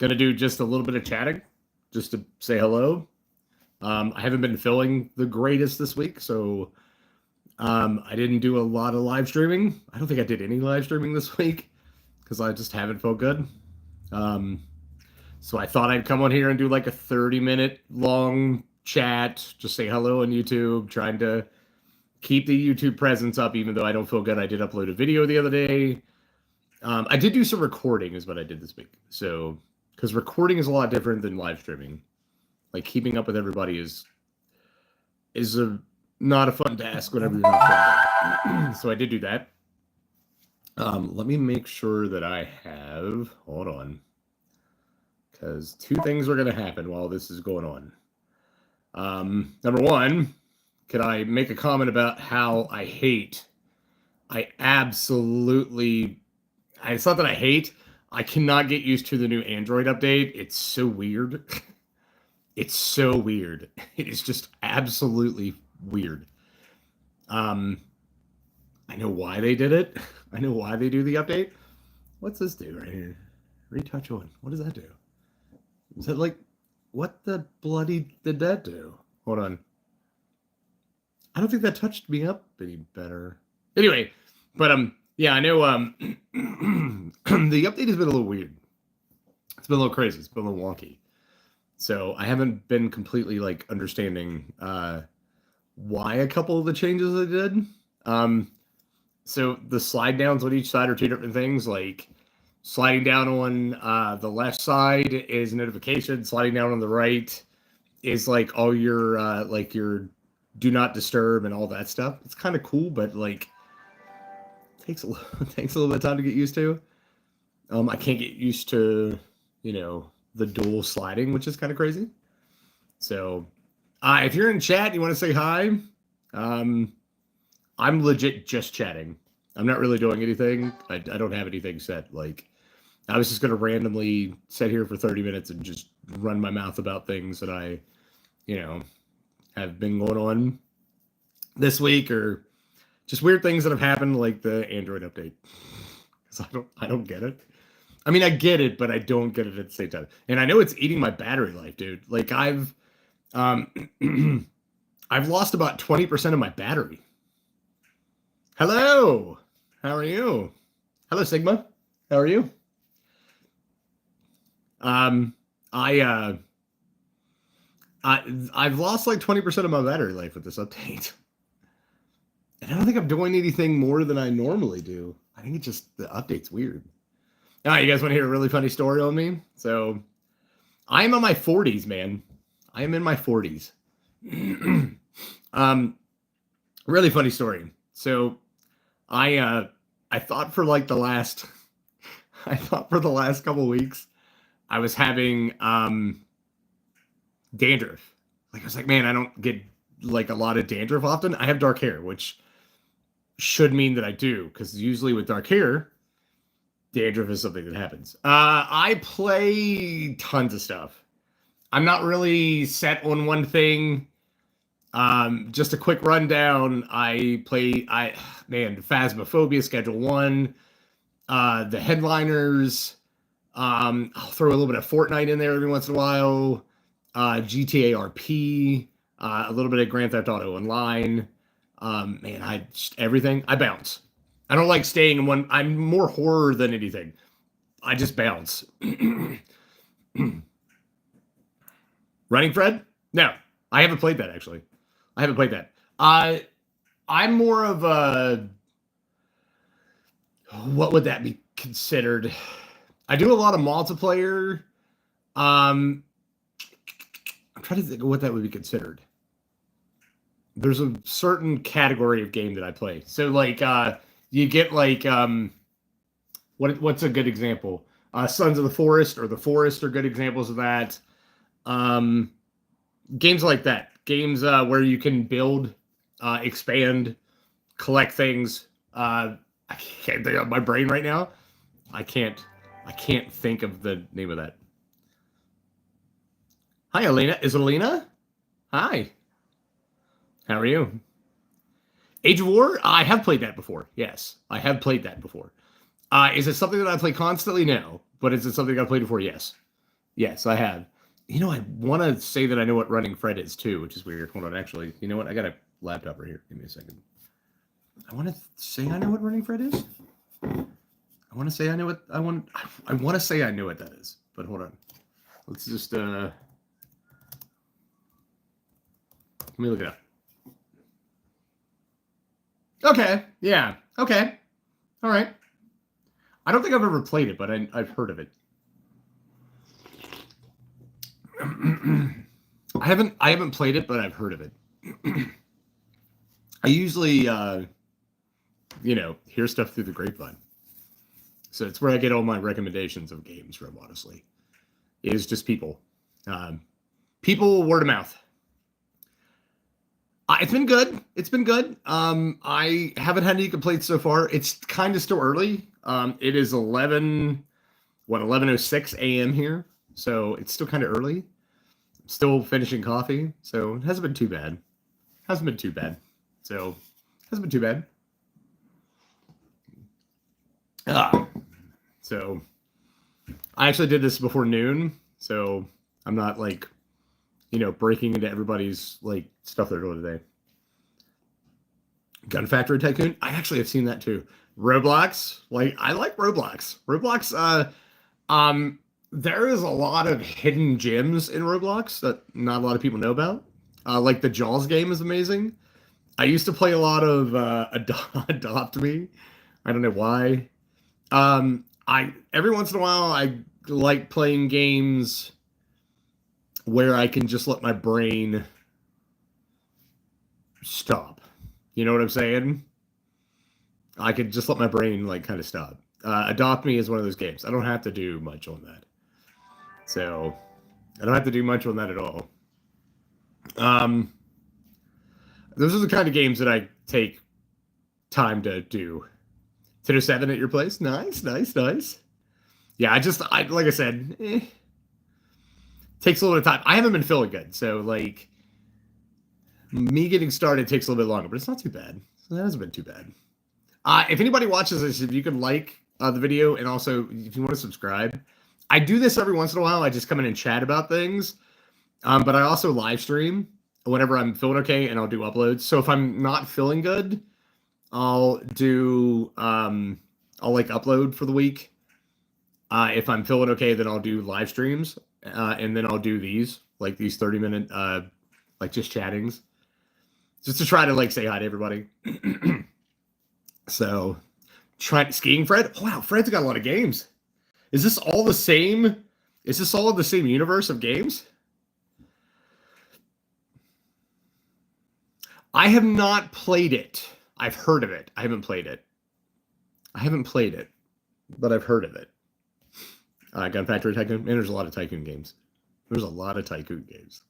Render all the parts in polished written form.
Gonna do just a little bit of chatting, just to say hello. I haven't been feeling the greatest this week, so I didn't do a lot of live streaming. I don't think I did any live streaming this week because I just haven't felt good. So I thought I'd come on here and do like a 30-minute long chat, just say hello on YouTube, trying to keep the YouTube presence up, even though I don't feel good. I did upload a video the other day. I did do some recording is what I did this week. So, because recording is a lot different than live streaming. Like keeping up with everybody is not a fun task whenever you're not filming. So I did do that. Let me make sure that I have, hold on. Because two things are going to happen while this is going on. Number one, could I make a comment about how I absolutely, it's not that I hate, I cannot get used to the new Android update. It's so weird. It's so weird. It is just absolutely weird. I know why they did it. I know why they do the update. What's this do right here? Retouch on. What does that do? Is that like, what the bloody did that do? Hold on. I don't think that touched me up any better. Anyway, but yeah, I know the update has been a little weird. It's been a little crazy. It's been a little wonky. So I haven't been completely like understanding why a couple of the changes I did. So the slide downs on each side are two different things. Like sliding down on the left side is notification. Sliding down on the right is like all your do not disturb and all that stuff. It's kind of cool, but like takes a little bit of time to get used to. I can't get used to, the dual sliding, which is kind of crazy. So if you're in chat, you want to say hi, I'm legit just chatting. I'm not really doing anything. I don't have anything set. Like I was just going to randomly sit here for 30 minutes and just run my mouth about things that I, have been going on this week, or just weird things that have happened, like the Android update. Because I don't get it. I mean, I get it, but I don't get it at the same time. And I know it's eating my battery life, dude. Like I've lost about 20% of my battery. Hello. How are you? Hello, Sigma. How are you? I've lost like 20% of my battery life with this update. And I don't think I'm doing anything more than I normally do. I think it's just the update's weird. All right, you guys want to hear a really funny story on me? So I'm in my 40s, man. I am in my 40s. Really funny story. So I thought for like the last couple weeks I was having dandruff. Like I was like, man, I don't get like a lot of dandruff often. I have dark hair, which should mean that I do, because usually with dark hair, dandruff is something that happens. I play tons of stuff. I'm not really set on one thing. Just a quick rundown. I play Phasmophobia Schedule 1, the Headliners. I'll throw a little bit of Fortnite in there every once in a while. GTA RP, a little bit of Grand Theft Auto Online. Everything. I bounce. I don't like staying in one. I'm more horror than anything. I just bounce. Running Fred? No, I haven't played that actually. I haven't played that. I'm more of a, what would that be considered? I do a lot of multiplayer. I'm trying to think of what that would be considered. There's a certain category of game that I play. So like you get like what's a good example? Sons of the Forest or The Forest are good examples of that. Games like that. Games where you can build, expand, collect things. I can't think of my brain right now. I can't think of the name of that. Hi, Alina. Is it Alina? Hi. How are you? Age of War? I have played that before. Yes, I have played that before. Is it something that I play constantly? No. But is it something I played before? Yes. Yes, I have. You know, I want to say that I know what running Fred is too, which is weird. Hold on, actually, you know what? I got a laptop right here. Give me a second. I want to say I know what running Fred is. I want to say I know what I want. I want to say I know what that is, but hold on. Let's just let me look it up. Okay, yeah, okay, all right. I don't think I've ever played it, but I've heard of it. I haven't played it, but I've heard of it. I usually hear stuff through the grapevine. So it's where I get all my recommendations of games from, honestly. It is just people. People word of mouth. It's been good. It's been good. I haven't had any complaints so far. It's kind of still early. It is 11:06 a.m. here. So it's still kind of early. I'm still finishing coffee. So it hasn't been too bad. Hasn't been too bad. So hasn't been too bad. So I actually did this before noon. So I'm not like, breaking into everybody's like stuff they're doing today. Gun Factory Tycoon. I actually have seen that too. Roblox. I like Roblox. Roblox. There is a lot of hidden gems in Roblox that not a lot of people know about. Like the Jaws game is amazing. I used to play a lot of Adopt Me. I don't know why. I every once in a while I like playing games where I can just let my brain stop. You know what I'm saying? I could just let my brain like kind of stop. Adopt Me is one of those games. I don't have to do much on that. So I don't have to do much on that at all. Those are the kind of games that I take time to do. 10:07 at your place? Nice, nice, nice. Yeah, I like I said, takes a little bit of time. I haven't been feeling good, so like me getting started takes a little bit longer, but it's not too bad. So that hasn't been too bad. If anybody watches this, if you can like the video and also if you want to subscribe, I do this every once in a while. I just come in and chat about things, but I also live stream whenever I'm feeling okay, and I'll do uploads. So if I'm not feeling good, I'll do I'll like upload for the week. If I'm feeling okay, then I'll do live streams, and then I'll do these 30-minute like just chattings, just to try to like say hi to everybody. So, skiing Fred. Wow, Fred's got a lot of games. Is this all the same? Is this all of the same universe of games? I have not played it. I've heard of it. I haven't played it. But I've heard of it. Gun Factory Tycoon. Man, there's a lot of Tycoon games. There's a lot of Tycoon games.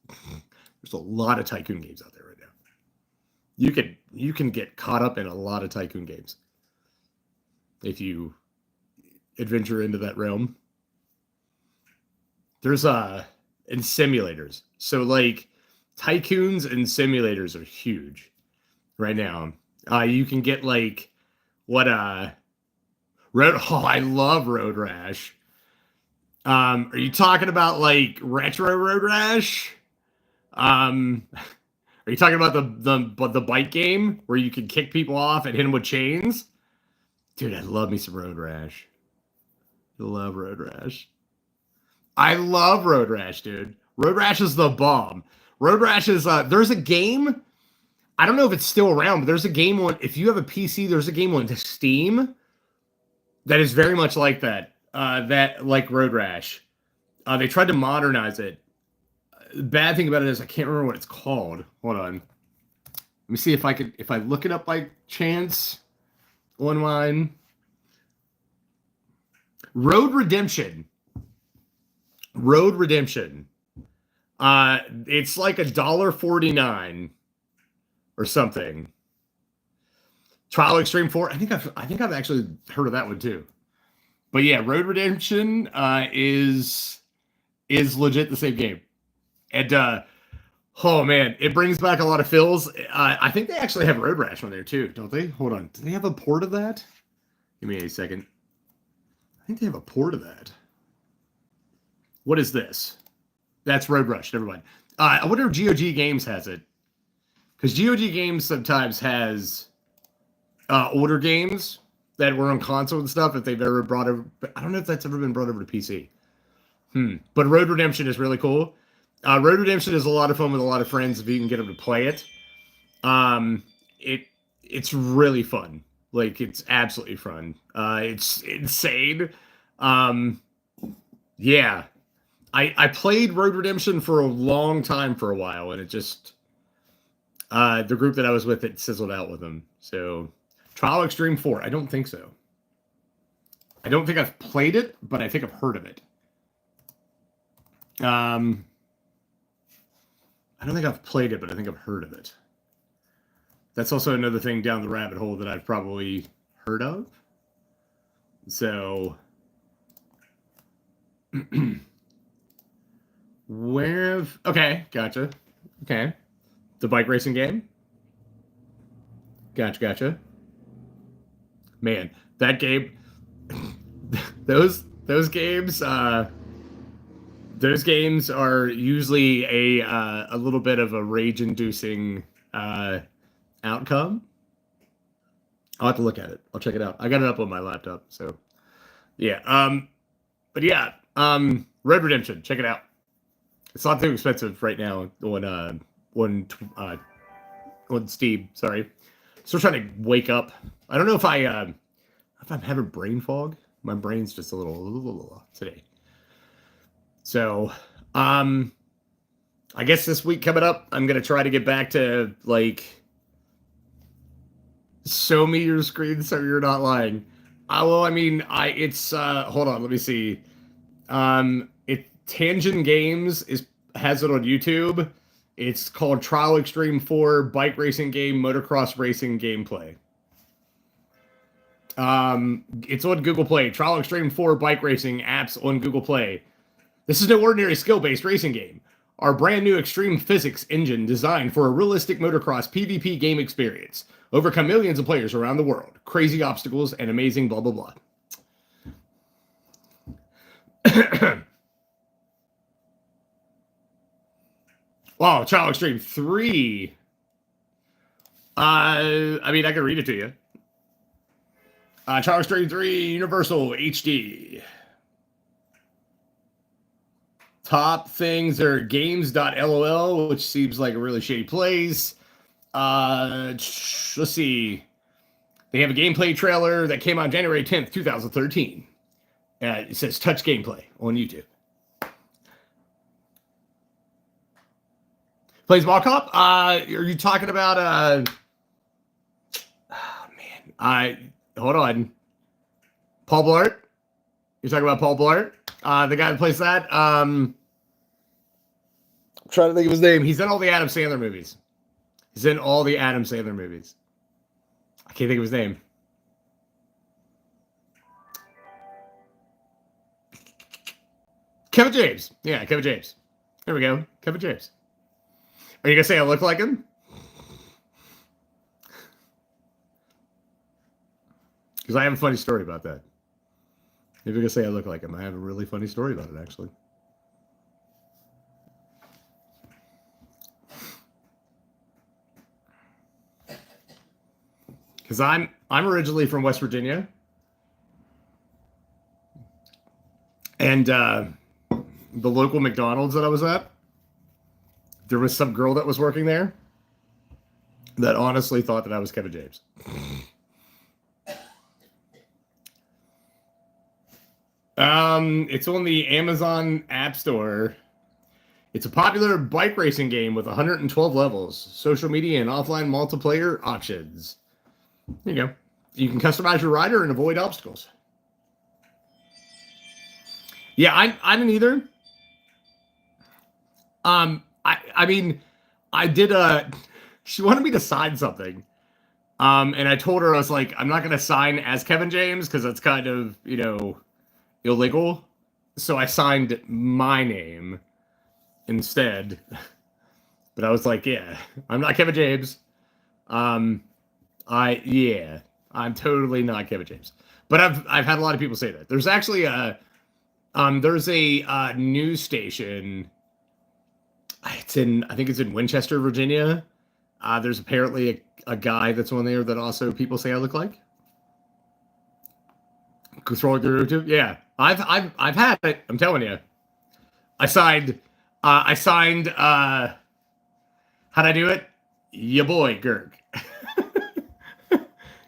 There's a lot of Tycoon games out there right now. You can get caught up in a lot of Tycoon games if you adventure into that realm. There's and simulators. So like Tycoons and simulators are huge right now. You can get like what Road. Oh, I love Road Rash. Are you talking about like retro Road Rash? Are you talking about the bike game where you can kick people off and hit them with chains? Dude, I love me some Road Rash. I love Road Rash. I love Road Rash, dude. Road Rash is the bomb. Road Rash is there's a game. I don't know if it's still around, but there's a game on. If you have a PC, there's a game on Steam that is very much like that. That like Road Rash. They tried to modernize it. The bad thing about it is I can't remember what it's called. Hold on. Let me see if I look it up by chance online. Road Redemption. Road Redemption. It's like $1.49 or something. Trial Extreme 4. I think I've actually heard of that one too. But yeah, Road Redemption is legit the same game. And oh man, it brings back a lot of feels. I think they actually have Road Rash on there too, don't they? Hold on. Do they have a port of that? Give me a second. I think they have a port of that. What is this? That's Road Rush. Never mind. I wonder if GOG Games has it. Because GOG Games sometimes has older games that were on console and stuff if they've ever brought over. I don't know if that's ever been brought over to PC. But Road Redemption is really cool. Road Redemption is a lot of fun with a lot of friends if you can get them to play it. It's really fun. Like, it's absolutely fun. It's insane. Yeah. I played Road Redemption for a long time for a while, and it just the group that I was with, it sizzled out with them. So Trial Extreme 4, I don't think so. I don't think I've played it, but I think I've heard of it. I don't think I've played it, but I think I've heard of it. That's also another thing down the rabbit hole that I've probably heard of. So okay, gotcha. Okay. The bike racing game? Gotcha. Man, that game, those games are usually a little bit of a rage-inducing outcome. I'll have to look at it. I'll check it out. I got it up on my laptop, so yeah. But yeah, Red Redemption, check it out. It's not too expensive right now on Steam. Sorry, still trying to wake up. I don't know if I'm having brain fog. My brain's just a little today. So, I guess this week coming up, I'm gonna try to get back to like show me your screen so you're not lying. Well, I mean, it's hold on, let me see. Tangent Games has it on YouTube. It's called Trial Extreme 4 Bike Racing Game Motocross Racing Gameplay. It's on Google Play. Trial Extreme 4 Bike Racing apps on Google Play. This is no ordinary skill-based racing game. Our brand new extreme physics engine designed for a realistic motocross PvP game experience. Overcome millions of players around the world. Crazy obstacles and amazing blah, blah, blah. Wow, Trial Extreme 3. I mean, I can read it to you. Trial Extreme 3 Universal HD. Top things are games.lol, which seems like a really shady place. Let's see. They have a gameplay trailer that came out January 10th, 2013. It says touch gameplay on YouTube. Plays Mall Cop? Are you talking about oh man. Hold on. Paul Blart? You're talking about Paul Blart? The guy that plays that? I'm trying to think of his name. He's in all the Adam Sandler movies. I can't think of his name. Kevin James. Yeah, Kevin James. There we go. Kevin James. Are you going to say I look like him? Because I have a funny story about that. If you're going to say I look like him, I have a really funny story about it, actually. Because I'm originally from West Virginia. And the local McDonald's that I was at, there was some girl that was working there that honestly thought that I was Kevin James. It's on the Amazon App Store. It's a popular bike racing game with 112 levels, social media and offline multiplayer options. There you go. You can customize your rider and avoid obstacles. Yeah, I didn't either. I mean, I did she wanted me to sign something. And I told her, I was like, I'm not going to sign as Kevin James because that's kind of, illegal. So I signed my name instead. But I was like, yeah, I'm not Kevin James. I'm totally not Kevin James. But I've had a lot of people say that. There's actually There's a news station. I think it's in Winchester, Virginia. There's apparently a guy that's on there that also people say I look like. Scrolling through YouTube, yeah, I've had it. I'm telling you, I signed. I signed. How'd I do it? Ya boy Gerg.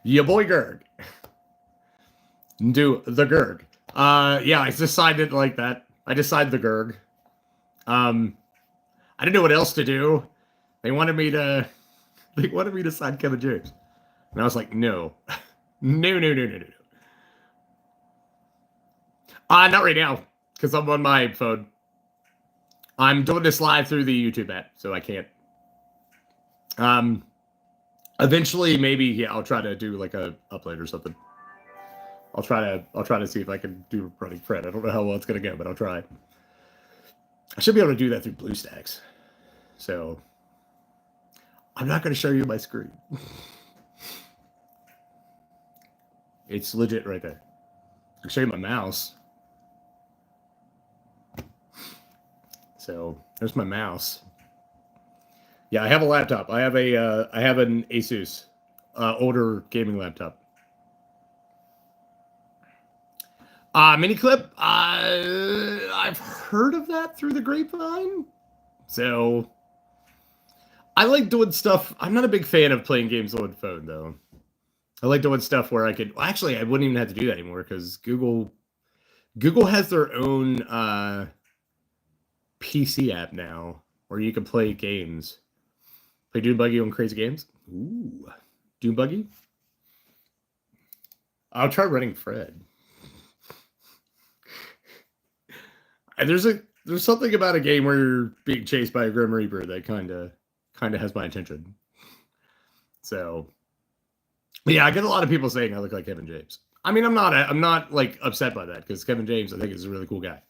Ya boy Gerg. Do the Gerg. Yeah, I decided like that. I decided the Gerg. I didn't know what else to do. They wanted me to. They wanted me to sign Kevin James, and I was like, no, no, no, no, no, no. Not right now, because I'm on my phone. I'm doing this live through the YouTube app, so I can't. Eventually, maybe yeah, I'll try to do like a upload or something. I'll try to see if I can do running Fred. I don't know how well it's gonna go, but I'll try. I should be able to do that through BlueStacks. So I'm not gonna show you my screen. It's legit right there. I can show you my mouse. So there's my mouse. Yeah, I have a laptop. I have an Asus older gaming laptop. Mini clip. I've heard of that through the grapevine. So I like doing stuff. I'm not a big fan of playing games on phone though. I like doing stuff where I could. Actually, I wouldn't even have to do that anymore because Google has their own PC app now where you can play games. Play Doom Buggy on Crazy Games. Ooh, Doom Buggy. I'll try running Fred. There's something about a game where you're being chased by a Grim Reaper that kind of has my attention. So, yeah, I get a lot of people saying I look like Kevin James. I mean, I'm not like upset by that because Kevin James I think is a really cool guy.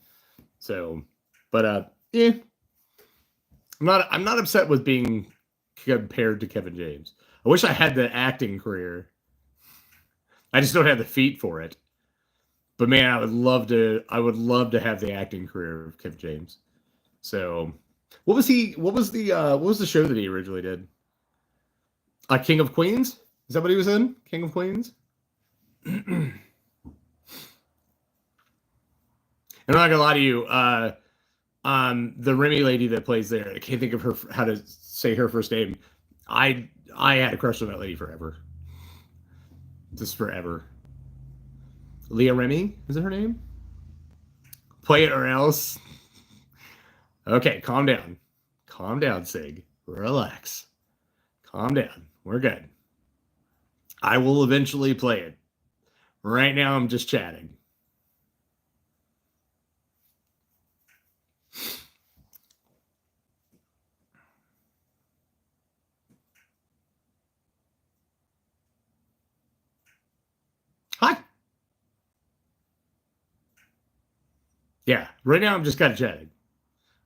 So, but yeah, I'm not upset with being compared to Kevin James. I wish I had the acting career. I just don't have the feet for it. But man, I would love to have the acting career of Kevin James. So, what was the show that he originally did? King of Queens? Is that what he was in? King of Queens? I'm not gonna lie to you. The Remy lady that plays there, I can't think of her how to say her first name. I had a crush on that lady forever. Just forever. Leah Remy, is it her name? Play it or else. Okay, calm down. Calm down, Sig. Relax. Calm down. We're good. I will eventually play it. Right now, I'm just chatting. Hi. Yeah, right now I'm just kind of chatting.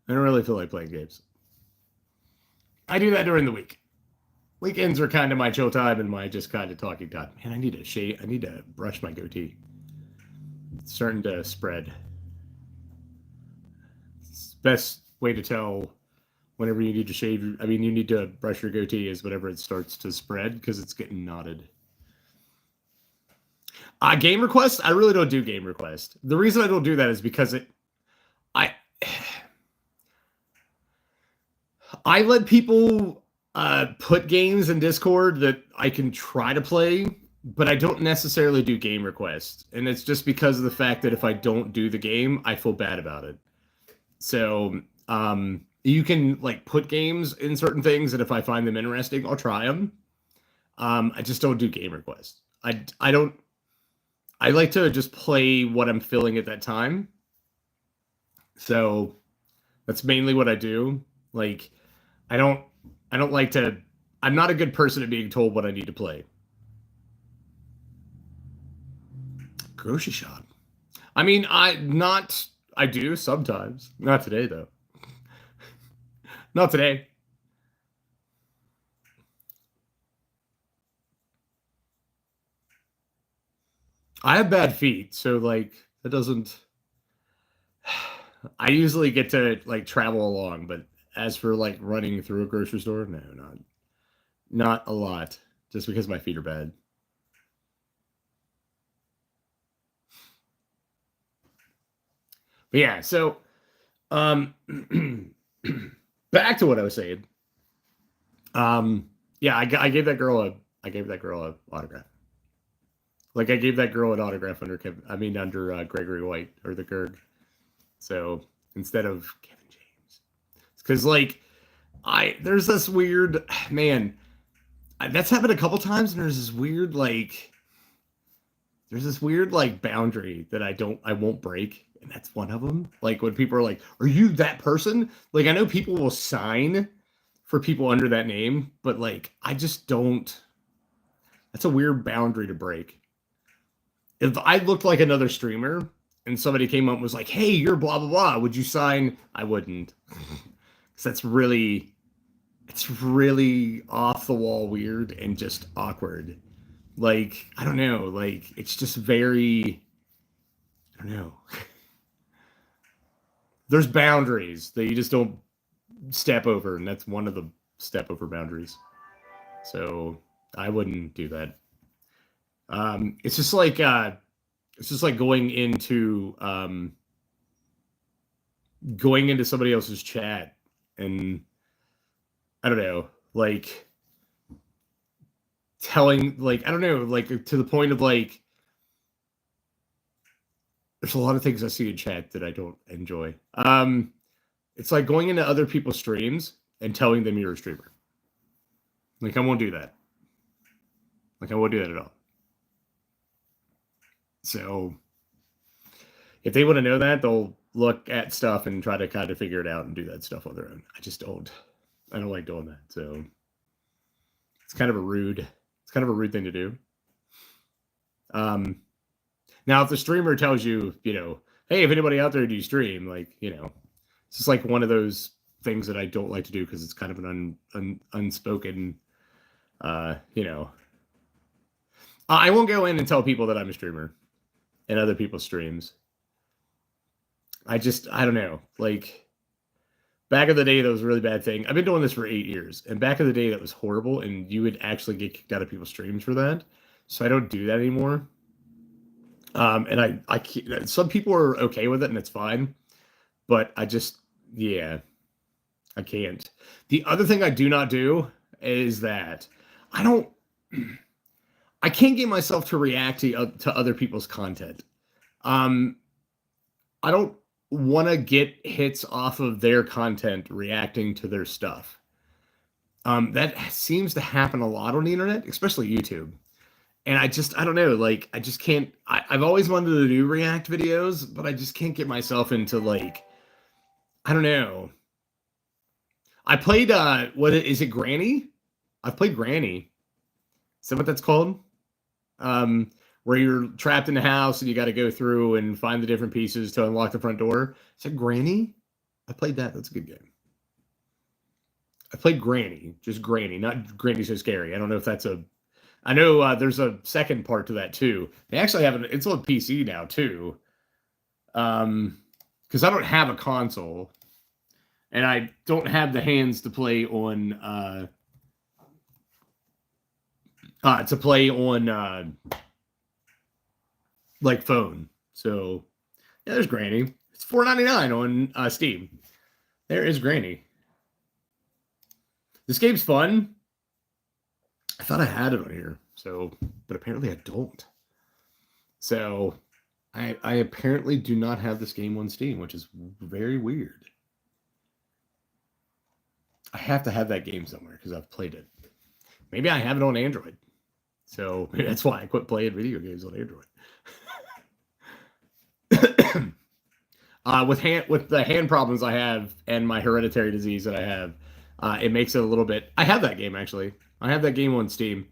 I don't really feel like playing games. I do that during the week. Weekends are kind of my chill time and my just kind of talking time. Man, I need to shave. I need to brush my goatee. It's starting to spread. It's the best way to tell whenever you need to shave. I mean, you need to brush your goatee is whenever it starts to spread because it's getting knotted. Game requests? I really don't do game requests. The reason I don't do that is because I let people put games in Discord that I can try to play, but I don't necessarily do game requests. And it's just because of the fact that if I don't do the game, I feel bad about it. So you can like put games in certain things, and if I find them interesting, I'll try them. I just don't do game requests. I don't. I like to just play what I'm feeling at that time. So that's mainly what I do. Like I don't like to. I'm not a good person at being told what I need to play. Grocery shop. I mean, I do sometimes. Not today though. Not today. I have bad feet, so like that doesn't. I usually get to like travel along, but as for like running through a grocery store, no, not a lot. Just because my feet are bad. But yeah, so um back to what I was saying. Yeah, I gave that girl a autograph. Like I gave that girl an autograph under under Gregory White or the Gerg. So instead of Kevin James, because like there's this weird man. That's happened a couple times, and there's this weird like boundary that I won't break, and that's one of them. Like when people are like, "Are you that person?" Like I know people will sign for people under that name, but like I just don't. That's a weird boundary to break. If I looked like another streamer and somebody came up and was like, "Hey, you're blah blah blah, would you sign?" I wouldn't, because it's really off the wall weird and just awkward. Like I don't know, like it's just very, I don't know. There's boundaries that you just don't step over, and that's one of the step over boundaries. So I wouldn't do that. It's just like going into somebody else's chat, and I don't know, like telling, like I don't know, like to the point of like there's a lot of things I see in chat that I don't enjoy. It's like going into other people's streams and telling them you're a streamer. Like I won't do that. Like I won't do that at all. So if they want to know that, they'll look at stuff and try to kind of figure it out and do that stuff on their own. I just don't. I don't like doing that. So it's kind of a rude thing to do. Now if the streamer tells you, hey, if anybody out there, do you stream? Like, it's just like one of those things that I don't like to do because it's kind of an unspoken, I won't go in and tell people that I'm a streamer in other people's streams. I don't know. Like back in the day, that was a really bad thing. I've been doing this for 8 years, and back in the day, that was horrible, and you would actually get kicked out of people's streams for that. So I don't do that anymore. And I some people are okay with it, and it's fine, but I can't. The other thing I do not do is that I can't get myself to react to other people's content. I don't want to get hits off of their content reacting to their stuff. That seems to happen a lot on the internet, especially YouTube. And I don't know, like, I just can't. I've always wanted to do react videos, but I just can't get myself into, like, I don't know. I played, what is it, Granny? I've played Granny. Is that what that's called? Where you're trapped in the house and you got to go through and find the different pieces to unlock the front door. Is that Granny? I played that. That's a good game. I played Granny, just Granny, not Granny So Scary. I don't know if that's I know there's a second part to that too. They actually have it's on PC now too. Because I don't have a console, and I don't have the hands to play on like phone. So yeah, there's Granny. It's $4.99 on Steam. There is Granny. This game's fun. I thought I had it on here, but apparently I don't. So I apparently do not have this game on Steam, which is very weird. I have to have that game somewhere because I've played it. Maybe I have it on Android. So maybe that's why I quit playing video games on Android. With the hand problems I have and my hereditary disease that I have, it makes it a little bit. I have that game actually. I have that game on Steam.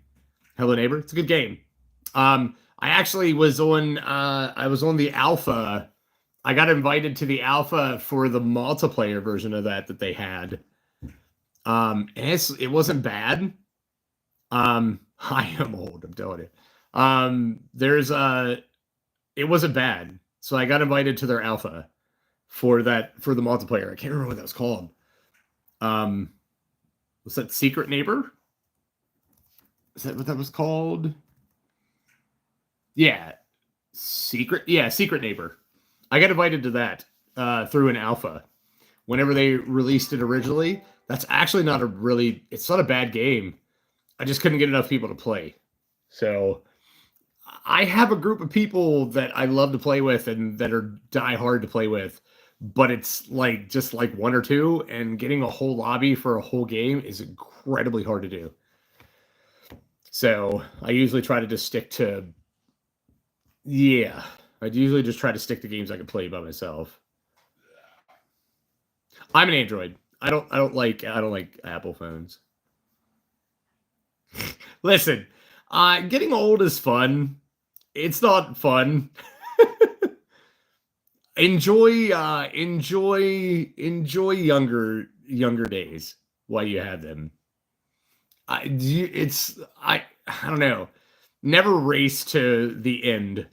Hello Neighbor. It's a good game. I actually was on. I was on the alpha. I got invited to the alpha for the multiplayer version of that they had. And it wasn't bad. I am old. I'm telling you. It wasn't bad. So I got invited to their alpha. for the multiplayer. I can't remember what that was called. Was that Secret Neighbor? Is that what that was called? Yeah, Secret Neighbor. I got invited to that through an alpha. Whenever they released it originally, that's actually not a really. It's not a bad game. I just couldn't get enough people to play. So I have a group of people that I love to play with and that are die hard to play with, but it's like just like one or two, and getting a whole lobby for a whole game is incredibly hard to do. So I usually try to just stick to, I'd usually just try to stick to games I can play by myself. I'm an Android. I don't like Apple phones. Listen, getting old is fun. It's not fun. enjoy younger days while you have them. I don't know. Never race to the end.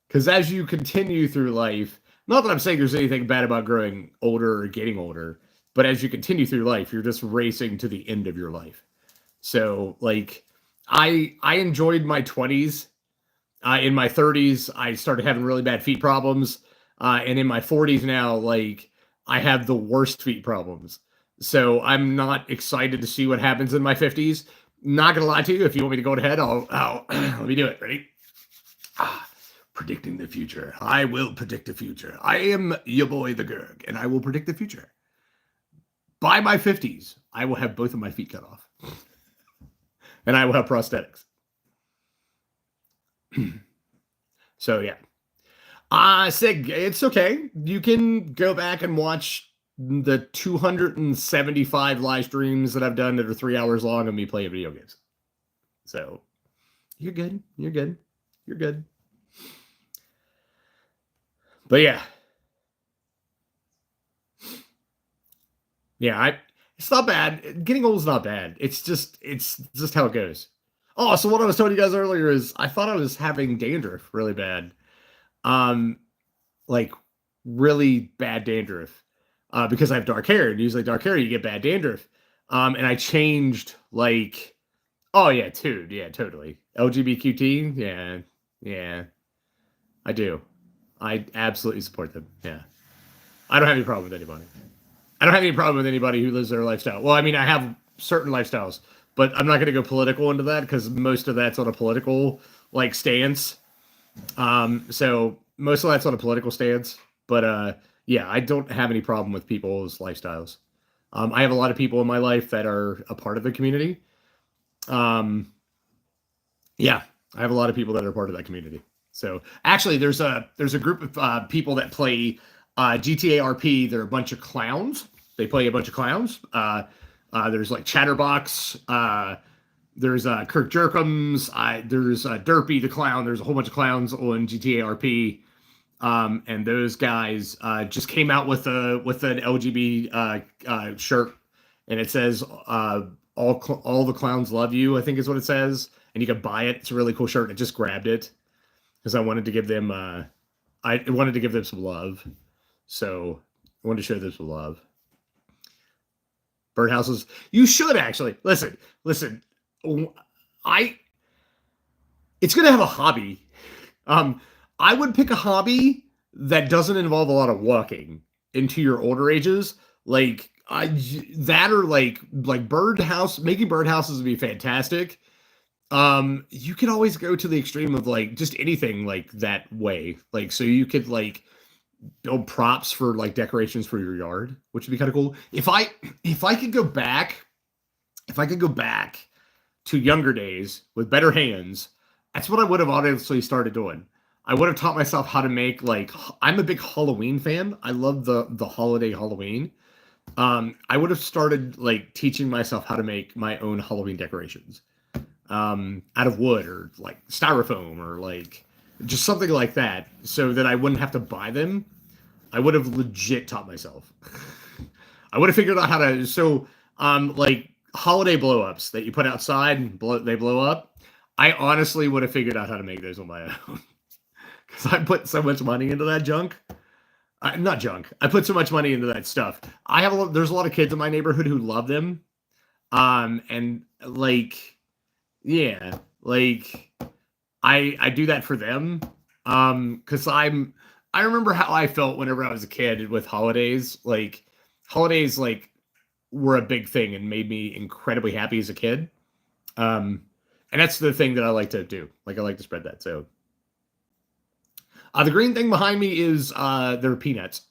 Because as you continue through life, not that I'm saying there's anything bad about growing older or getting older, but as you continue through life, you're just racing to the end of your life. So, like, I enjoyed my 20s. In my 30s, I started having really bad feet problems. And in my 40s now, like, I have the worst feet problems. So I'm not excited to see what happens in my 50s. Not going to lie to you. If you want me to go ahead, I'll let me do it. Ready? Predicting the future. I will predict the future. I am your boy, the Gerg, and I will predict the future. By my 50s, I will have both of my feet cut off. And I will have prosthetics. So, yeah. Sig, it's okay. You can go back and watch the 275 live streams that I've done that are 3 hours long of me playing video games. So, you're good. You're good. You're good. But yeah. Yeah, it's not bad. Getting old is not bad. It's just how it goes. Oh, so what I was telling you guys earlier is I thought I was having dandruff really bad. Like really bad dandruff. Because I have dark hair, and usually dark hair you get bad dandruff. And I changed like, oh yeah, dude, yeah, totally. LGBTQ, yeah, I do. I absolutely support them. Yeah, I don't have any problem with anybody. I don't have any problem with anybody who lives their lifestyle. Well, I mean, I have certain lifestyles, but I'm not going to go political into that because most of that's on a political like stance. So most of that's on a political stance, but yeah, I don't have any problem with people's lifestyles. I have a lot of people in my life that are a part of the community. Yeah, I have a lot of people that are part of that community. So actually, there's a group of people that play GTA RP. They're a bunch of clowns. They play a bunch of clowns. There's like Chatterbox. There's Kirk Jerkums. There's Derpy the clown. There's a whole bunch of clowns on GTA RP. And those guys just came out with an LGB shirt, and it says all the clowns love you, I think is what it says, and you can buy it. It's a really cool shirt. I just grabbed it because I wanted to give them some love. So I wanted to show them some love. Birdhouses. You should actually listen. It's gonna have a hobby. I would pick a hobby that doesn't involve a lot of walking into your older ages. Like that or like birdhouse, making birdhouses would be fantastic. You could always go to the extreme of like just anything like that way. Like, so you could like build props for like decorations for your yard, which would be kind of cool. If I could go back to younger days with better hands, that's what I would have honestly started doing. I would have taught myself how to make, like, I'm a big Halloween fan. I love the holiday Halloween. I would have started like teaching myself how to make my own Halloween decorations out of wood or like styrofoam or like just something like that, so that I wouldn't have to buy them. I would have legit taught myself. I would have figured out how to. So like holiday blow-ups that you put outside and they blow up. I honestly would have figured out how to make those on my own. Because I put so much money into that junk. Not junk. I put so much money into that stuff. There's a lot of kids in my neighborhood who love them. And like, yeah, like I do that for them. Because I remember how I felt whenever I was a kid with holidays. Like holidays, like were a big thing and made me incredibly happy as a kid. And that's the thing that I like to do. Like I like to spread that. So the green thing behind me is they're peanuts.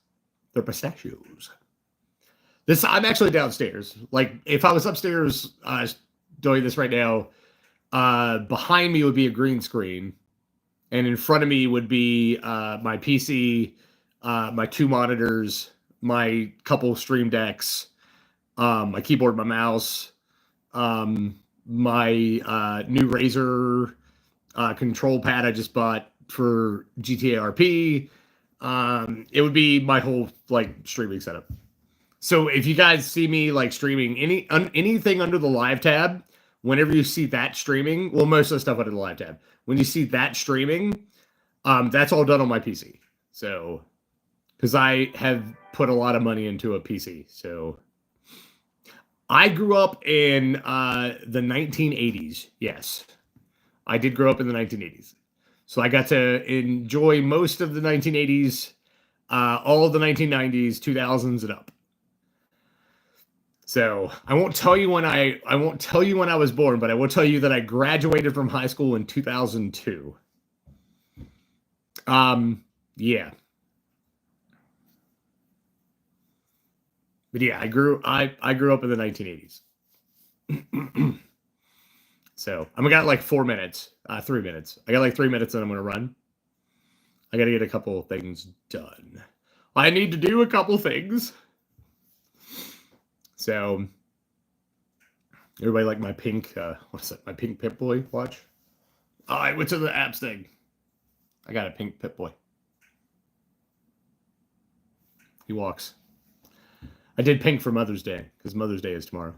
They're pistachios. I'm actually downstairs. Like if I was upstairs doing this right now, behind me would be a green screen, and in front of me would be my PC, my 2 monitors, my couple stream decks, my keyboard, my mouse, my new Razer control pad I just bought for GTA RP. It would be my whole like streaming setup. So if you guys see me like streaming anything under the live tab, whenever you see that streaming, well, most of the stuff under the live tab, when you see that streaming, that's all done on my PC. So, because I have put a lot of money into a PC. So, I grew up in the 1980s. Yes, I did grow up in the 1980s. So I got to enjoy most of the 1980s, all of the 1990s, 2000s, and up. So I won't tell you when I was born, but I will tell you that I graduated from high school in 2002. Yeah. But yeah, I grew up in the 1980s. So I got like 4 minutes, 3 minutes. I got like 3 minutes and I'm going to run. I got to get a couple of things done. I need to do a couple things. So everybody like my pink, what's that? My pink Pip-Boy watch? Oh, I went to the apps thing. I got a pink Pip-Boy. He walks. I did pink for Mother's Day because Mother's Day is tomorrow.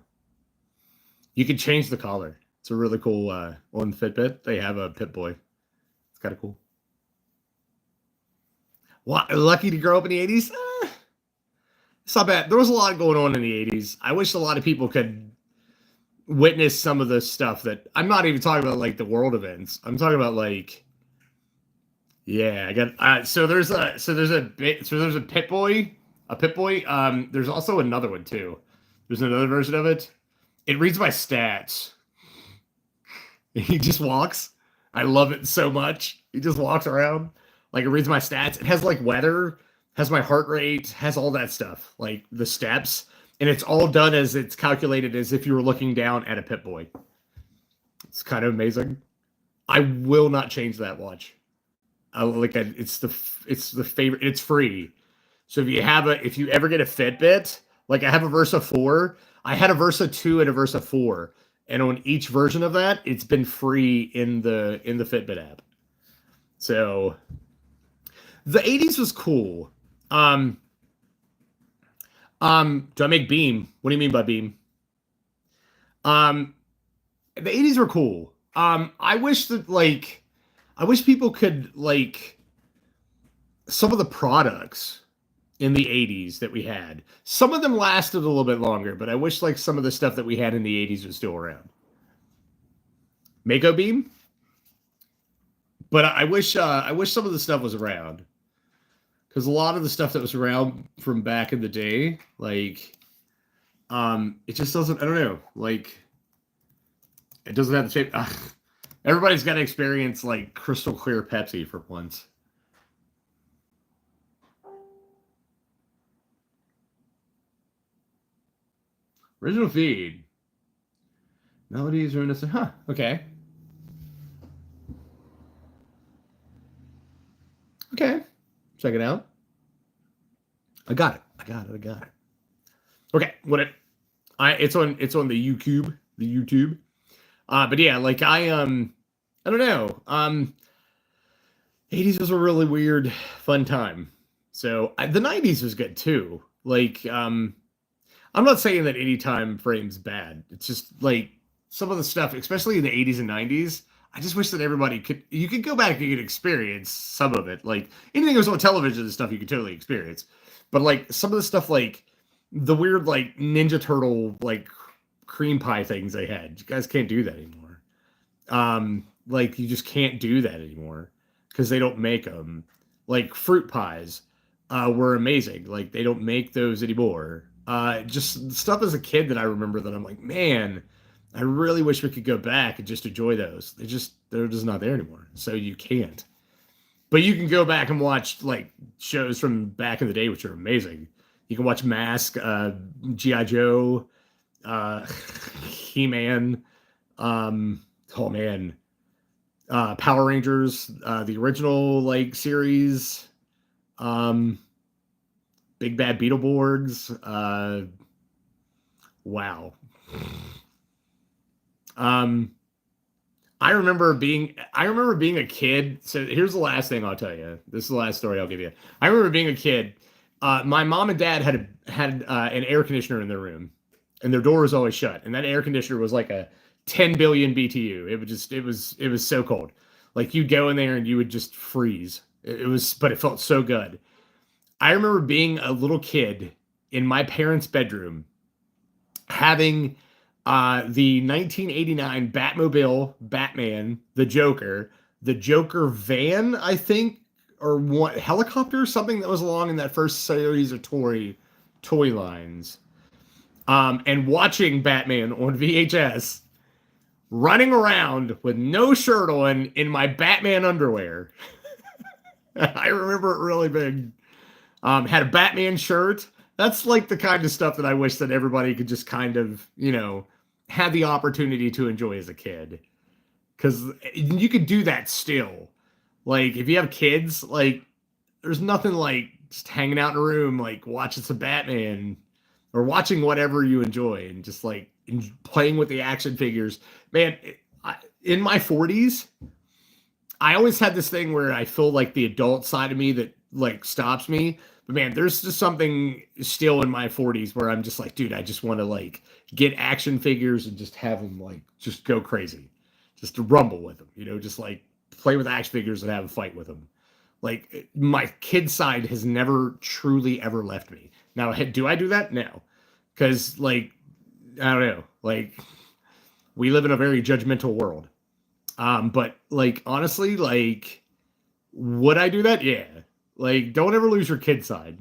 You can change the collar. It's a really cool on Fitbit. They have a Pip-Boy. It's kind of cool. What? Lucky to grow up in the 80s? It's not bad. There was a lot going on in the 80s. I wish a lot of people could witness some of the stuff that I'm not even talking about, like the world events. I'm talking about like, yeah, I got. So there's a Pip-Boy, There's also another one too. There's another version of it. It reads my stats. He just walks. I love it so much. He just walks around. Like it reads my stats. It has like weather, has my heart rate, has all that stuff, like the steps, and it's all done as it's calculated as if you were looking down at a Pip-Boy. It's kind of amazing. I will not change that watch. It's the favorite. It's free. So if you ever get a Fitbit, like I have a Versa 4, I had a Versa 2 and a Versa 4, and on each version of that, it's been free in the Fitbit app. So the 80s was cool. Do I make Beam? What do you mean by Beam? The 80s were cool. I wish people could like some of the products in the 80s that we had. Some of them lasted a little bit longer, but I wish like some of the stuff that we had in the 80s was still around. Mako Beam? But I wish some of the stuff was around. Because a lot of the stuff that was around from back in the day, like, it just doesn't, I don't know, like, it doesn't have the shape. Everybody's got to experience, like, crystal clear Pepsi for once. Original feed. Melodies are innocent. Huh, okay. Okay. Check it out. I got it. Okay, it's on the YouTube. But yeah, like I don't know. 80s was a really weird, fun time. So the 90s was good too. Like I'm not saying that any time frame's bad. It's just like some of the stuff, especially in the 80s and 90s, I just wish that you could go back and you could experience some of it. Like anything that was on television and stuff, you could totally experience. But like some of the stuff, like the weird like Ninja Turtle like cream pie things they had, you guys can't do that anymore. Like you just can't do that anymore because they don't make them. Like fruit pies, were amazing. Like they don't make those anymore. Just stuff as a kid that I remember that I'm like, man, I really wish we could go back and just enjoy those. They're just not there anymore. So you can't. But you can go back and watch like shows from back in the day, which are amazing. You can watch Mask, GI Joe, uh, He Man. Oh man, Power Rangers, the original like series. Um, Big Bad Beetleborgs. Wow. Um, I remember being a kid. So here's the last thing I'll tell you. This is the last story I'll give you. I remember being a kid. My mom and dad had an air conditioner in their room, and their door was always shut. And that air conditioner was like a 10 billion BTU. It was so cold. Like you'd go in there and you would just freeze. But it felt so good. I remember being a little kid in my parents' bedroom having the 1989 Batmobile, Batman, the Joker van, I think, or what helicopter, something that was along in that first series of toy lines, and watching Batman on VHS, running around with no shirt on in my Batman underwear. I remember it really big. Had a Batman shirt. That's like the kind of stuff that I wish that everybody could just kind of, have the opportunity to enjoy as a kid. Because you could do that still. Like, if you have kids, like, there's nothing like just hanging out in a room, like, watching some Batman or watching whatever you enjoy and just, like, playing with the action figures. Man, in my 40s, I always had this thing where I feel like the adult side of me that, like, stops me. But man, there's just something still in my 40s where I'm just like, dude, I just want to like get action figures and just have them like just go crazy, just to rumble with them, just like play with action figures and have a fight with them. Like my kid side has never truly ever left me. Now, do I do that? No, because like I don't know, like we live in a very judgmental world. But like honestly, like would I do that? Yeah. Like, don't ever lose your kid side.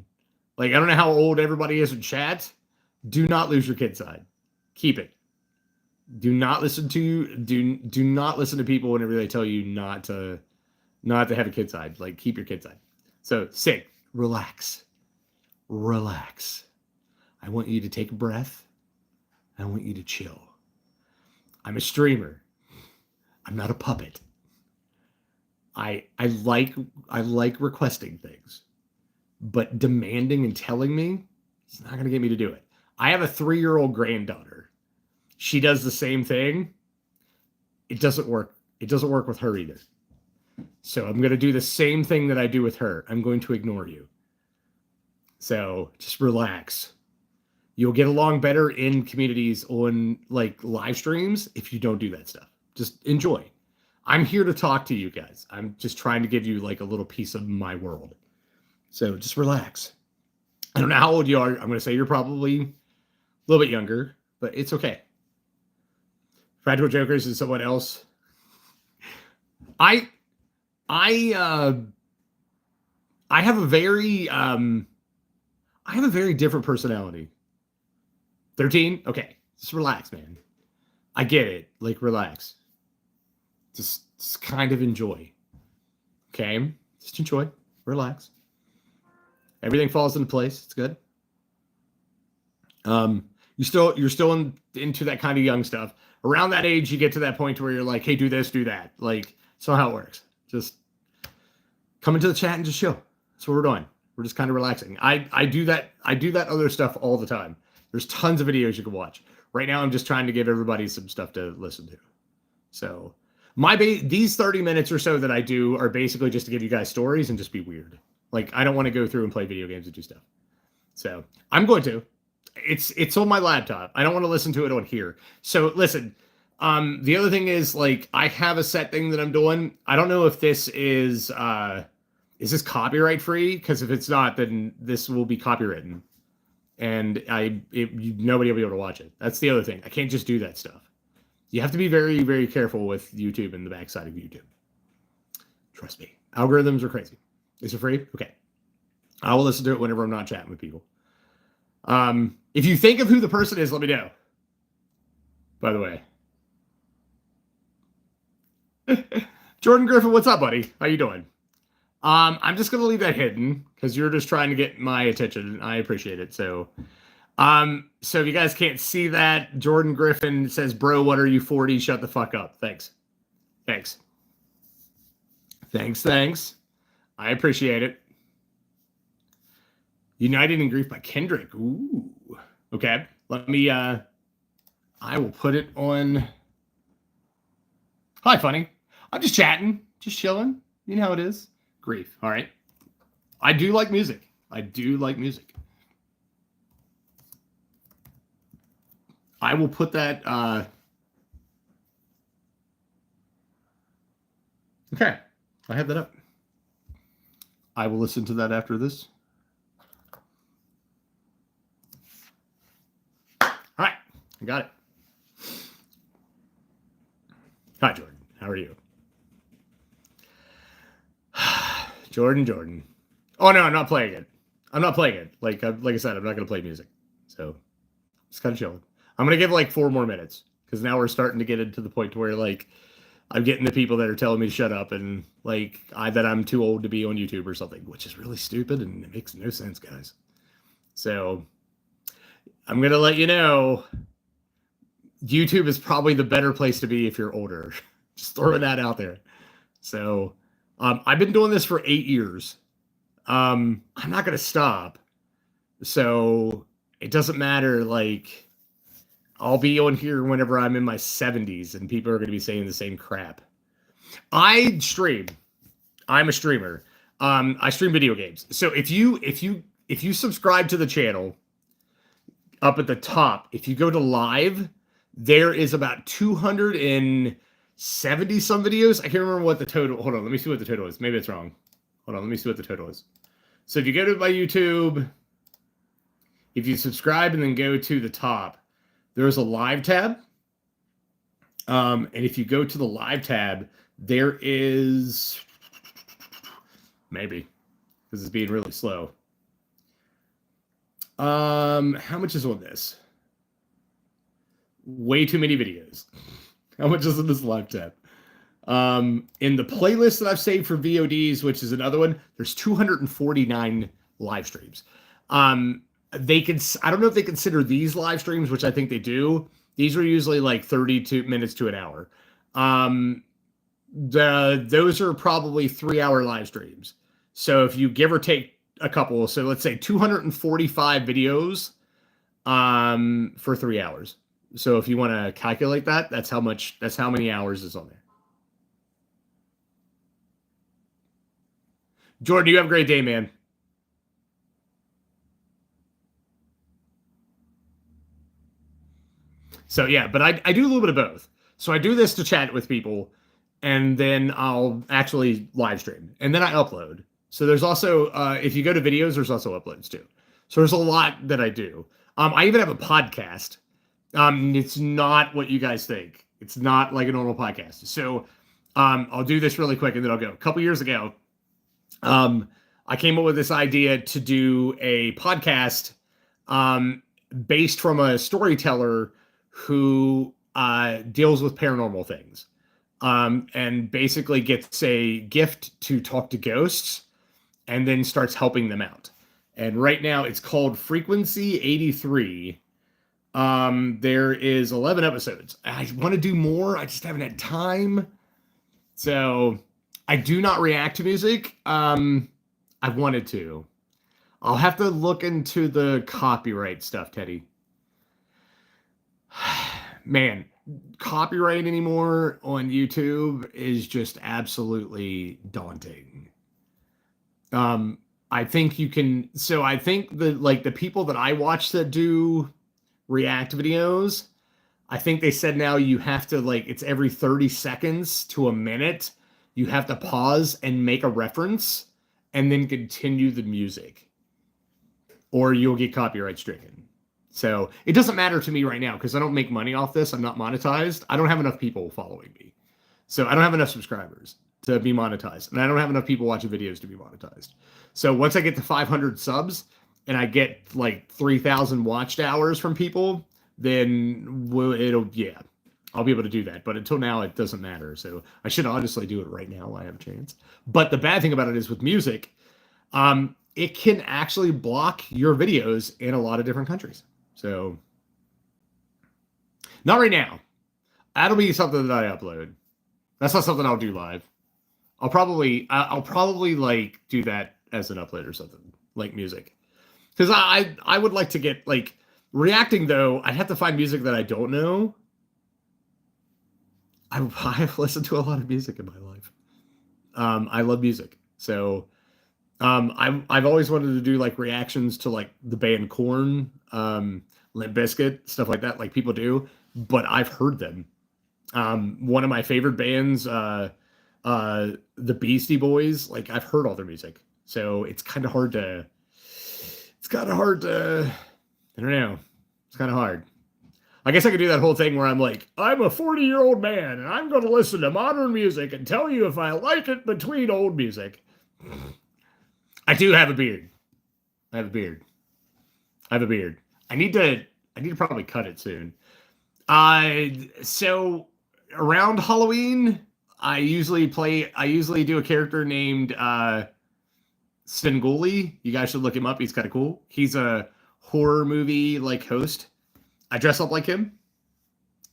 Like, I don't know how old everybody is in chat. Do not lose your kid side. Keep it. Do not listen to people whenever they tell you not to have a kid side. Like, keep your kid side. So, Sig, relax. Relax. I want you to take a breath. I want you to chill. I'm a streamer. I'm not a puppet. I like requesting things, but demanding and telling me it's not going to get me to do it. I have a 3-year-old granddaughter. She does the same thing. It doesn't work. It doesn't work with her either. So I'm going to do the same thing that I do with her. I'm going to ignore you. So just relax. You'll get along better in communities on like live streams if you don't do that stuff. Just enjoy. I'm here to talk to you guys. I'm just trying to give you like a little piece of my world. So just relax. I don't know how old you are. I'm going to say you're probably a little bit younger, but it's okay. Practical Jokers is someone else. I have a very different personality. 13? Okay. Just relax, man. I get it. Like relax. Just kind of enjoy. Okay? Just enjoy. Relax. Everything falls into place. It's good. You're still into that kind of young stuff. Around that age, you get to that point where you're like, hey, do this, do that. Like, that's not how it works. Just come into the chat and just chill. That's what we're doing. We're just kind of relaxing. I do that other stuff all the time. There's tons of videos you can watch. Right now, I'm just trying to give everybody some stuff to listen to. So these 30 minutes or so that I do are basically just to give you guys stories and just be weird. Like, I don't want to go through and play video games and do stuff. So I'm going to. It's on my laptop. I don't want to listen to it on here. So listen, The other thing is like I have a set thing that I'm doing. I don't know if this is this copyright free? Because if it's not, then this will be copywritten, and nobody will be able to watch it. That's the other thing. I can't just do that stuff. You have to be very, very careful with YouTube and the backside of YouTube. Trust me. Algorithms are crazy. Is it free? Okay. I will listen to it whenever I'm not chatting with people. If you think of who the person is, let me know. By the way. Jordan Griffin, what's up, buddy? How you doing? I'm just gonna leave that hidden because you're just trying to get my attention, and I appreciate it. So if you guys can't see that, Jordan Griffin says, "Bro, what are you 40? Shut the fuck up." Thanks. I appreciate it. United in Grief by Kendrick. Ooh. Okay. Let me I will put it on. Hi, funny. I'm just chatting, just chilling. You know how it is. Grief. All right. I do like music. I will put that okay. I have that up. I will listen to that after this. All right. I got it. Hi, Jordan. How are you? Jordan. Oh, no, I'm not playing it. Like I said, I'm not going to play music. So it's kind of chilling. I'm going to give like 4 more minutes because now we're starting to get into the point where like I'm getting the people that are telling me to shut up and like that I'm too old to be on YouTube or something, which is really stupid and it makes no sense, guys. So I'm going to let you know YouTube is probably the better place to be if you're older. Just throwing that out there. So I've been doing this for 8 years. I'm not going to stop. So it doesn't matter. Like I'll be on here whenever I'm in my 70s and people are going to be saying the same crap. I stream. I'm a streamer. I stream video games. So if you subscribe to the channel up at the top, if you go to live, there is about 270 some videos. I can't remember what the total. Hold on, let me see what the total is. Maybe it's wrong. Hold on, let me see what the total is. So if you go to my YouTube, if you subscribe and then go to the top, there's a live tab. And if you go to the live tab, there is maybe because it's being really slow. How much is on this? Way too many videos. How much is in this live tab? In the playlist that I've saved for VODs, which is another one, there's 249 live streams. I don't know if they consider these live streams, which I think they do. These are usually like 32 minutes to an hour. Those are probably 3-hour live streams. So if you give or take a couple, so let's say 245 videos for 3 hours. So if you want to calculate that, that's how many hours is on there. Jordan, you have a great day, man. So yeah, but I do a little bit of both. So I do this to chat with people, and then I'll actually live stream, and then I upload. So there's also, if you go to videos, there's also uploads too. So there's a lot that I do. I even have a podcast. It's not what you guys think. It's not like a normal podcast. So I'll do this really quick and then I'll go. A couple years ago, I came up with this idea to do a podcast based from a storyteller who deals with paranormal things and basically gets a gift to talk to ghosts and then starts helping them out. And right now it's called Frequency 83. There is 11 episodes. I want to do more. I just haven't had time. So I do not react to music. I wanted to. I'll have to look into the copyright stuff, Teddy. Man, copyright anymore on YouTube is just absolutely daunting. I think you can. So I think the people that I watch that do react videos, I think they said now you have to like it's every 30 seconds to a minute. You have to pause and make a reference and then continue the music, or you'll get copyright stricken. So it doesn't matter to me right now because I don't make money off this. I'm not monetized. I don't have enough people following me. So I don't have enough subscribers to be monetized. And I don't have enough people watching videos to be monetized. So once I get to 500 subs and I get like 3,000 watched hours from people, then I'll be able to do that. But until now, it doesn't matter. So I should honestly do it right now while I have a chance. But the bad thing about it is with music, it can actually block your videos in a lot of different countries. So not right now. That'll be something that I upload. That's not something I'll do live. I'll probably like do that as an upload or something like music. Because I would like to get like reacting though. I'd have to find music that I don't know. I've listened to a lot of music in my life. I love music. So I've always wanted to do like reactions to like the band Korn, Limp Bizkit, stuff like that, like people do, but I've heard them. One of my favorite bands, the Beastie Boys, like I've heard all their music. So it's kind of hard to, I don't know. It's kind of hard. I guess I could do that whole thing where I'm like, I'm a 40-year-old man and I'm going to listen to modern music and tell you if I like it between old music. I do have a beard. I have a beard. I need to probably cut it soon. So around Halloween, I usually do a character named Svengoolie. You guys should look him up. He's kind of cool. He's a horror movie like host. I dress up like him,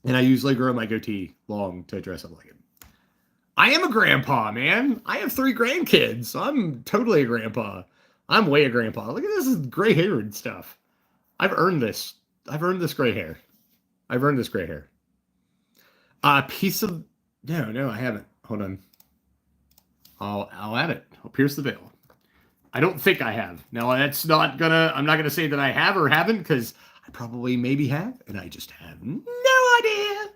and I usually grow my goatee long to dress up like him. I am a grandpa, man. I have 3 grandkids. So I'm totally a grandpa. I'm way a grandpa. Look at this gray hair and stuff. I've earned this. I've earned this gray hair. Piece of no, I haven't. Hold on. I'll add it. I'll pierce the veil. I don't think I have. Now I'm not gonna say that I have or haven't because I probably maybe have, and I just have no idea.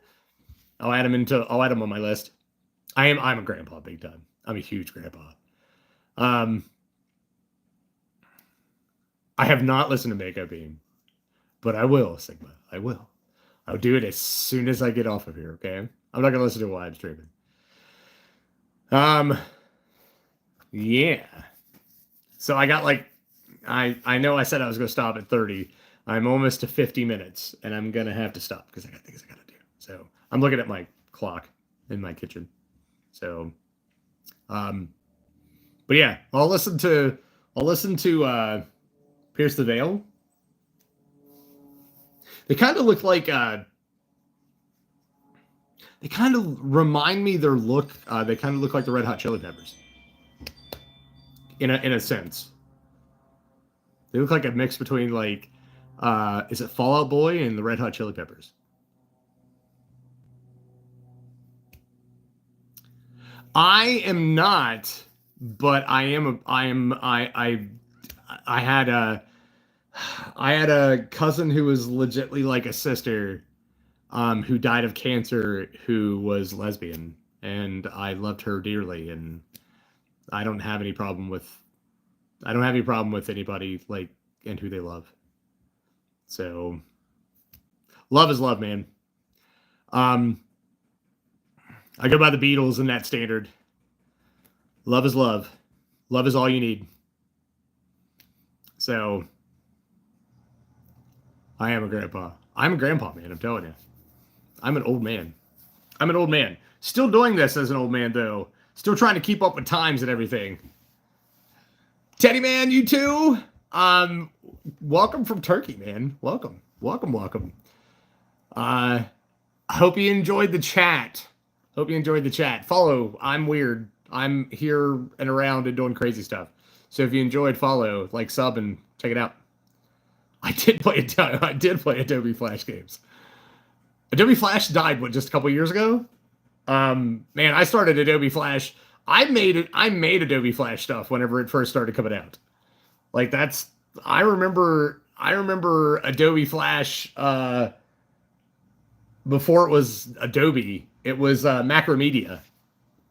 I'll add him on my list. I'm a grandpa big time. I'm a huge grandpa. I have not listened to Makeup Beam, but I will, Sigma. I will. I'll do it as soon as I get off of here, okay? I'm not gonna listen to it while I'm streaming. Yeah. So I got like I know I said I was gonna stop at 30. I'm almost to 50 minutes, and I'm gonna have to stop because I got things I gotta do. So I'm looking at my clock in my kitchen. So, but yeah, I'll listen to Pierce the Veil. They kind of look like they kind of remind me their look. They kind of look like the Red Hot Chili Peppers in a sense. They look like a mix between like is it Fall Out Boy and the Red Hot Chili Peppers? I am not, but I had a cousin who was legitly like a sister, who died of cancer, who was lesbian, and I loved her dearly, and I don't have any problem with anybody like and who they love. So love is love, man. I go by the Beatles in that standard. Love is love. Love is all you need. So I am a grandpa. I'm a grandpa, man. I'm telling you. I'm an old man. Still doing this as an old man, though. Still trying to keep up with times and everything. Teddy Man, you too? Welcome from Turkey, man. Welcome. I hope you enjoyed the chat. Follow. I'm weird. I'm here and around and doing crazy stuff. So if you enjoyed, follow, like, sub, and check it out. I did play Adobe Flash games. Adobe Flash died, just a couple years ago? Man, I started Adobe Flash. I made Adobe Flash stuff whenever it first started coming out. Like, I remember Adobe Flash, before it was Adobe, it was Macromedia.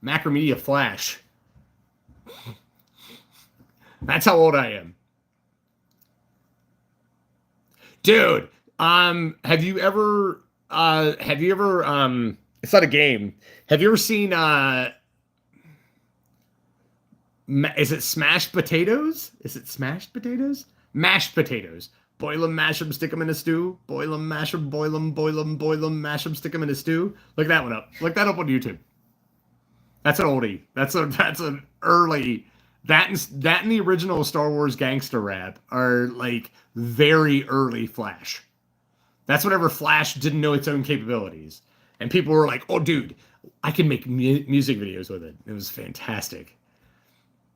Macromedia Flash. That's how old I am. Dude, have you ever it's not a game. Have you ever seen is it smashed potatoes? Is it smashed potatoes? Mashed potatoes. Boil them, mash them, stick them in a stew. Boil them, mash them, boil them, mash them, stick them in a stew. Look that one up. Look that up on YouTube. That's an oldie. That's an early. That and the original Star Wars gangster rap are like very early Flash. That's whenever Flash didn't know its own capabilities, and people were like, "Oh, dude, I can make music videos with it." It was fantastic.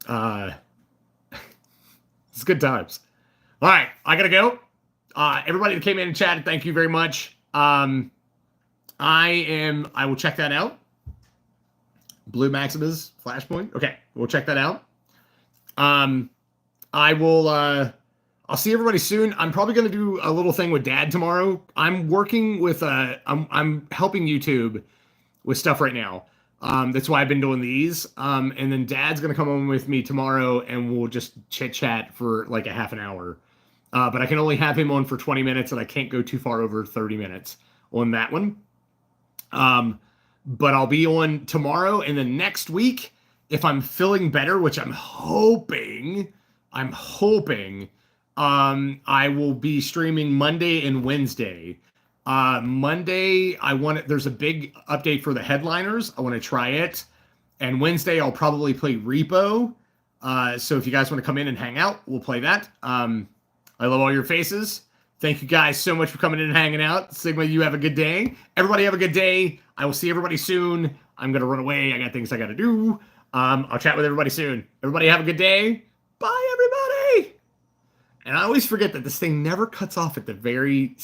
Uh, it's good times. All right, I gotta go. Everybody that came in and chatted, thank you very much. I will check that out. Blue Maximus Flashpoint. Okay, we'll check that out. I will. I'll see everybody soon. I'm probably going to do a little thing with Dad tomorrow. I'm working with. I'm helping YouTube with stuff right now. That's why I've been doing these. And then Dad's going to come on with me tomorrow, and we'll just chit chat for like a half an hour. But I can only have him on for 20 minutes, and I can't go too far over 30 minutes on that one. But I'll be on tomorrow, and then next week, if I'm feeling better, which I'm hoping, I will be streaming Monday and Wednesday. Monday, there's a big update for the headliners. I want to try it. And Wednesday, I'll probably play Repo. So if you guys want to come in and hang out, we'll play that. I love all your faces. Thank you guys so much for coming in and hanging out. Sigma, you have a good day. Everybody have a good day. I will see everybody soon. I'm going to run away. I got things I got to do. I'll chat with everybody soon. Everybody have a good day. Bye, everybody. And I always forget that this thing never cuts off at the very